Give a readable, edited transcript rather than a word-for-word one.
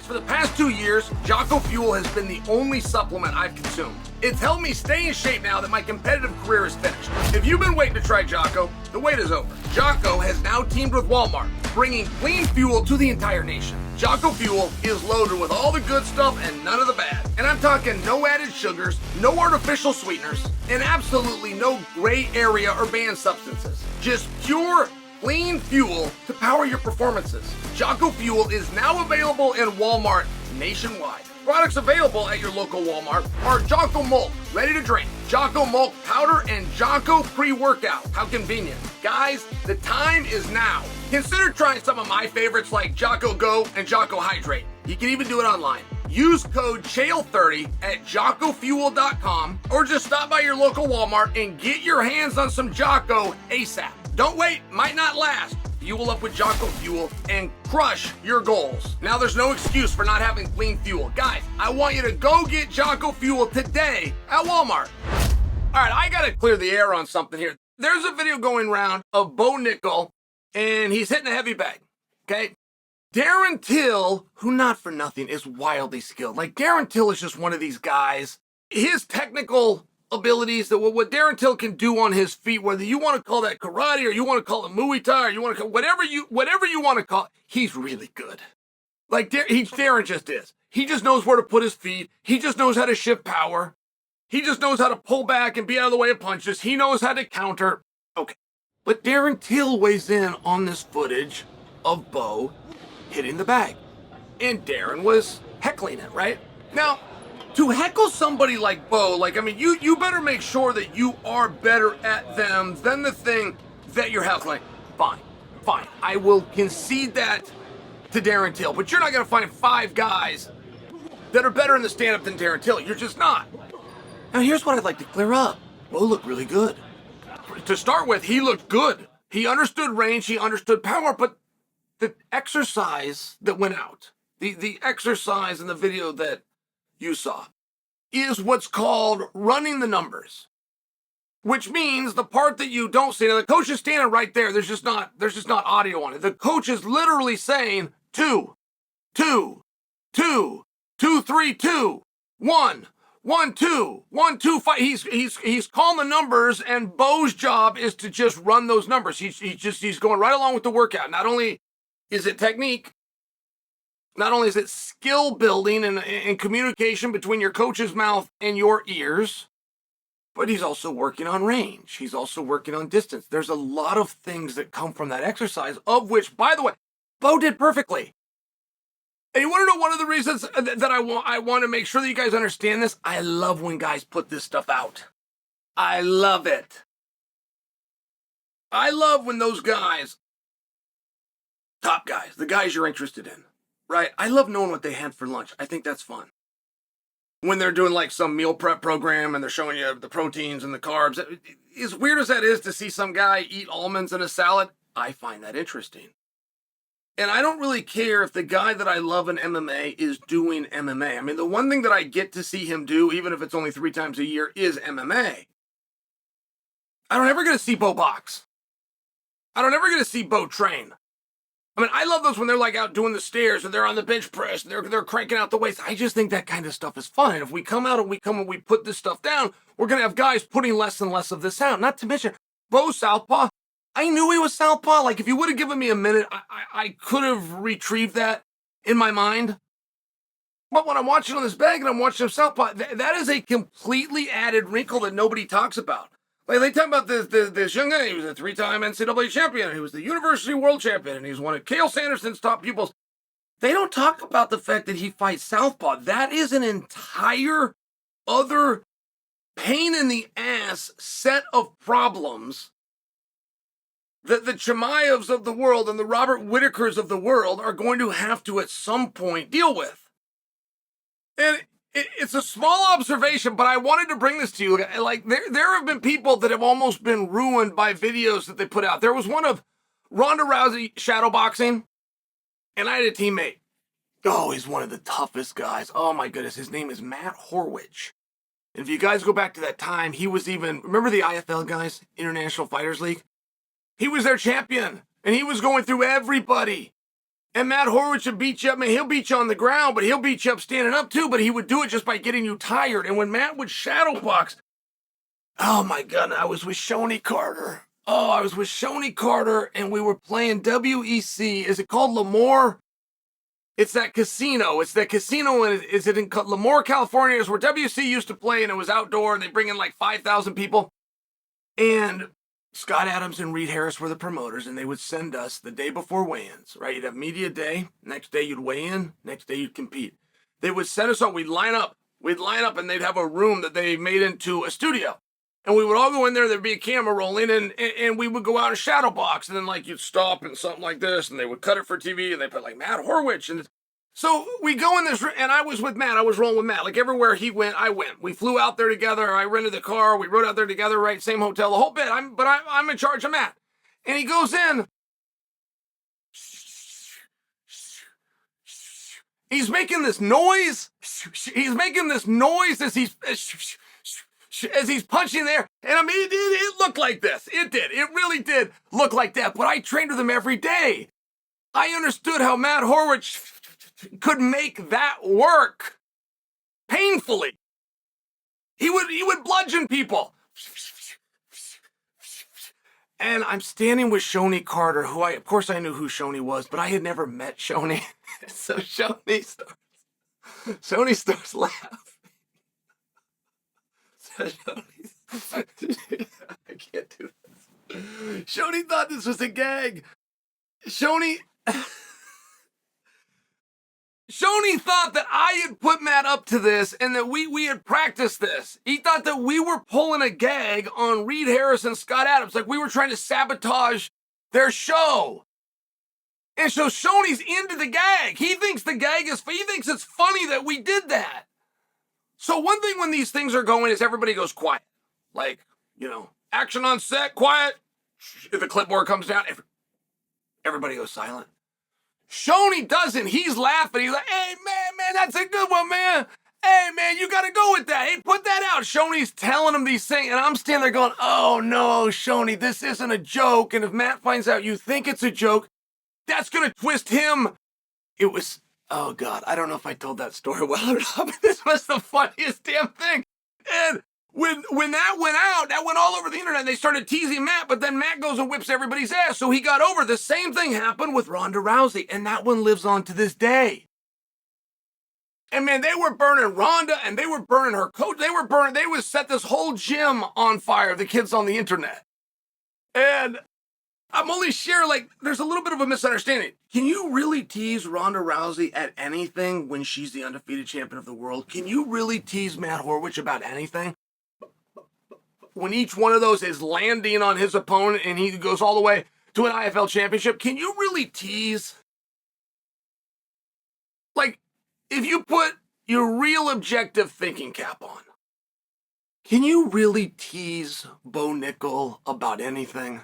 For the past 2 years, Jocko Fuel has been the only supplement I've consumed. It's helped me stay in shape now that my competitive career is finished. If you've been waiting to try Jocko, the wait is over. Jocko has now teamed with Walmart, bringing clean fuel to the entire nation. Jocko Fuel is loaded with all the good stuff and none of the bad. And I'm talking no added sugars, no artificial sweeteners, and absolutely no gray area or banned substances. Just pure, clean fuel to power your performances. Jocko Fuel is now available in Walmart nationwide. Products available at your local Walmart are Jocko Malt, ready to drink, Jocko Malt powder, and Jocko pre-workout. How convenient. Guys, the time is now. Consider trying some of my favorites like Jocko Go and Jocko Hydrate. You can even do it online. Use code CHAEL30 at JockoFuel.com or just stop by your local Walmart and get your hands on some Jocko ASAP. Don't wait, might not last. Fuel up with Jocko Fuel and crush your goals. Now there's no excuse for not having clean fuel. Guys, I want you to go get Jocko Fuel today at Walmart. All right, I gotta clear the air on something here. There's a video going around of Bo Nickal, and he's hitting a heavy bag, okay? Darren Till, who not for nothing is wildly skilled. Like Darren Till is just one of these guys. His technical abilities, that what Darren Till can do on his feet, whether you want to call that karate or you want to call it Muay Thai or you want to call whatever you want to call it, he's really good. Like Darren just is. He just knows where to put his feet. He just knows how to shift power. He just knows how to pull back and be out of the way of punches. He knows how to counter. Okay. But Darren Till weighs in on this footage of Bo hitting the bag. And Darren was heckling it, right? Now, to heckle somebody like Bo, you better make sure that you are better at them than the thing that you're heckling. Fine. I will concede that to Darren Till, but you're not going to find 5 guys that are better in the stand-up than Darren Till. You're just not. Now, here's what I'd like to clear up. Bo looked really good. To start with, he looked good. He understood range, he understood power, but the exercise that went out, the exercise in the video that you saw, is what's called running the numbers, which means the part that you don't see. Now the coach is standing right there. There's just not audio on it. The coach is literally saying 2, 2, 2, 2, 3, 2, 1, 1, 2, 1, 2, 5. He's calling the numbers, and Bo's job is to just run those numbers. He's going right along with the workout. Not only is it technique, not only is it skill building and communication between your coach's mouth and your ears, but he's also working on range. He's also working on distance. There's a lot of things that come from that exercise, of which, by the way, Bo did perfectly. And you want to know one of the reasons that I want to make sure that you guys understand this? I love when guys put this stuff out. I love it. I love when those guys, top guys, the guys you're interested in, right? I love knowing what they had for lunch. I think that's fun. When they're doing like some meal prep program and they're showing you the proteins and the carbs. As weird as that is to see some guy eat almonds in a salad, I find that interesting. And I don't really care if the guy that I love in MMA is doing MMA. I mean, the one thing that I get to see him do, even if it's only 3 times a year, is MMA. I don't ever get to see Bo box. I don't ever get to see Bo train. I mean, I love those when they're like out doing the stairs and they're on the bench press and they're cranking out the weights. I just think that kind of stuff is fun. And if we come out and we put this stuff down, we're going to have guys putting less and less of this out. Not to mention, Bo southpaw. I knew he was southpaw. Like, if you would have given me a minute, I could have retrieved that in my mind. But when I'm watching on this bag and I'm watching him southpaw, that is a completely added wrinkle that nobody talks about. Like, they talk about this young guy. He was a 3-time NCAA champion. He was the university world champion. And he's one of Chael Sonnen's top pupils. They don't talk about the fact that he fights southpaw. That is an entire other pain in the ass set of problems that the Chimaevs of the world and the Robert Whitakers of the world are going to have to at some point deal with. And it's a small observation, but I wanted to bring this to you. Like, there have been people that have almost been ruined by videos that they put out. There was one of Ronda Rousey shadowboxing, and I had a teammate. Oh, he's one of the toughest guys. Oh my goodness, his name is Matt Horwich. And if you guys go back to that time, he was even, remember the IFL guys, International Fighters League? He was their champion, and he was going through everybody. And Matt Horowitz would beat you up. Man, he'll beat you on the ground, but he'll beat you up standing up too. But he would do it just by getting you tired. And when Matt would shadow box, oh my God, I was with Shoney Carter. Oh, I was with Shoney Carter, and we were playing WEC. Is it called Lemoore? It's that casino. It's that casino, and is it in Lemoore, California? Is where WC used to play, and it was outdoor, and they bring in like 5,000 people. And Scott Adams and Reed Harris were the promoters, and they would send us the day before weigh-ins, right? You'd have media day. Next day, you'd weigh in. Next day, you'd compete. They would send us on. We'd line up, and they'd have a room that they made into a studio. And we would all go in there, there'd be a camera rolling, and we would go out and shadow box, and then like you'd stop and something like this, and they would cut it for TV, and they put like Matt Horwich. And so we go in this, and I was with Matt, I was rolling with Matt. Like everywhere he went, I went. We flew out there together, I rented the car, we rode out there together, right? Same hotel, the whole bit. I'm in charge of Matt. And he goes in. He's making this noise. He's making this noise as he's punching there. And I mean, it looked like this. It did. It really did look like that. But I trained with him every day. I understood how Matt Horwich could make that work painfully. He would bludgeon people. And I'm standing with Shoney Carter, who of course I knew who Shoney was, but I had never met Shoney. So Shoney starts laughing. I can't do this. Shoney thought this was a gag. Shoney thought that I had put Matt up to this and that we had practiced this. He thought that we were pulling a gag on Reed Harris and Scott Adams, like we were trying to sabotage their show. And so Shoney's into the gag. He thinks it's funny that we did that. So one thing when these things are going is everybody goes quiet. Like, action on set, quiet. If the clipboard comes down, everybody goes silent. Shoney doesn't. He's laughing. He's like, hey, man, that's a good one, man. Hey, man, you got to go with that. Hey, put that out. Shoney's telling him these things, and I'm standing there going, oh, no, Shoney, this isn't a joke. And if Matt finds out you think it's a joke, that's going to twist him. It was... Oh, God, I don't know if I told that story well or not, but this was the funniest damn thing. And when that went out, that went all over the internet, and they started teasing Matt, but then Matt goes and whips everybody's ass, so he got over. The same thing happened with Ronda Rousey, and that one lives on to this day. And, man, they were burning Ronda, and they were burning her coach. They would set this whole gym on fire, the kids on the internet. And... I'm only sharing, there's a little bit of a misunderstanding. Can you really tease Ronda Rousey at anything when she's the undefeated champion of the world? Can you really tease Matt Horwich about anything? When each one of those is landing on his opponent and he goes all the way to an IFL championship, can you really tease? If you put your real objective thinking cap on, can you really tease Bo Nickal about anything?